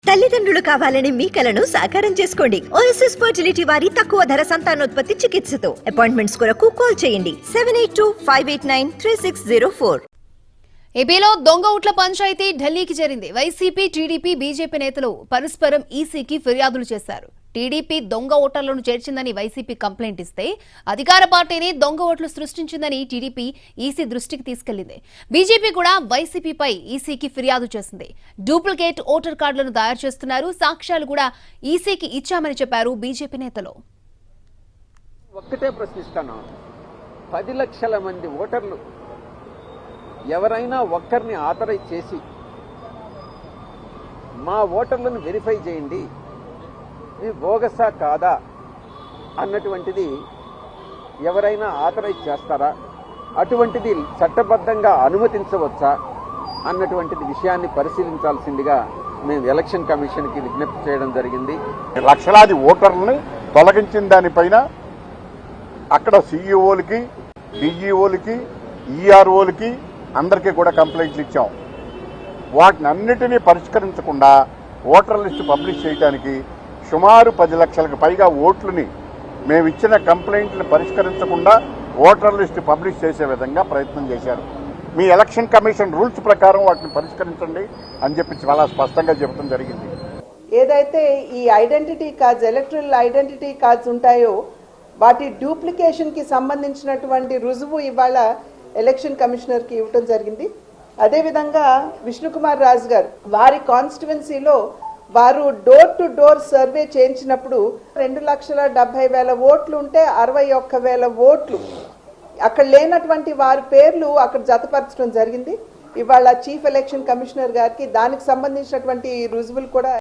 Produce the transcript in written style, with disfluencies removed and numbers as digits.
తల్లిదండ్రులు కావాలని మీ కలను సాకారం చేసుకోండి. ఓఎస్ఎస్ ఫర్టిలిటీ వారి తక్కువ ధర సంతానోత్పత్తి చికిత్సతో అపాయింట్మెంట్స్ కొరకు కాల్ చేయండి 7825893604. ఏపీలో దొంగ ఓట్ల పంచాయతీ ఢిల్లీకి చేరింది. వైసీపీ, టీడీపీ, బీజేపీ నేతలు పరస్పరం ఈసీకి ఫిర్యాదులు చేశారు. టీడీపీ దొంగ ఓటర్లను చేర్చిందని వైసీపీ కంప్లైంట్ ఇస్తే అధికార పార్టీని దొంగ ఓట్లు సృష్టించిందని టీడీపీ ఈసీ దృష్టికి తీసుకెళ్లింది. బీజేపీ కూడా వైసీపీపై ఈసీకి ఫిర్యాదు చేసింది. డూప్లికేట్ ఓటర్ కార్డులను తయారు చేస్తున్నారు, సాక్ష్యాలు కూడా ఈసీకి ఇచ్చామని చెప్పారు బీజేపీ నేతలు. ఒక్కటే ప్రశ్నిస్తాను, 10 లక్షల మంది ఓటర్లు ఎవరైనా ఒక్కరిని ఆథరైజ్ చేసి మా ఓటర్లను వెరిఫై చేయండి, ఇది బోగసా కాదా అన్నటువంటిది ఎవరైనా ఆథరైజ్ చేస్తారా, అటువంటిది చట్టబద్ధంగా అనుమతించవచ్చా అన్నటువంటిది విషయాన్ని పరిశీలించాల్సిందిగా మేము ఎలక్షన్ కమిషన్కి విజ్ఞప్తి చేయడం జరిగింది. లక్షలాది ఓటర్లని తొలగించిన దానిపైన అక్కడ సీఈఓలకి, డీఈఓలకి, ఈఆర్ఓలకి అందరికీ కూడా కంప్లైంట్లు ఇచ్చాం. వాటిని అన్నిటినీ పరిష్కరించకుండా ఓటర్ లిస్టు పబ్లిష్ చేయడానికి సుమారు 10 లక్షలకు పైగా ఓట్లని మేము ఇచ్చిన కంప్లైంట్లను పరిష్కరించకుండా ఓటర్ లిస్టు పబ్లిష్ చేసే విధంగా ప్రయత్నం చేశారు. మీ ఎలక్షన్ కమిషన్ రూల్స్ ప్రకారం వాటిని పరిష్కరించండి అని చెప్పి చాలా స్పష్టంగా చెప్పడం జరిగింది. ఏదైతే ఈ identity cards, electoral identity cards ఉంటాయో వాటి డూప్లికేషన్కి సంబంధించినటువంటి రుజువు ఇవాళ ఎలక్షన్ కమిషనర్కి ఇవ్వటం జరిగింది. అదేవిధంగా విష్ణుకుమార్ రాజు గారు వారి కాన్స్టిట్యువెన్సీలో వారు డోర్ టు డోర్ సర్వే చేయించినప్పుడు 2,70,000 ఓట్లు ఉంటే 61,000 ఓట్లు అక్కడ లేనటువంటి వారి పేర్లు అక్కడ జతపరచడం జరిగింది. ఇవాళ చీఫ్ ఎలక్షన్ కమిషనర్ గారికి దానికి సంబంధించినటువంటి రుజువులు కూడా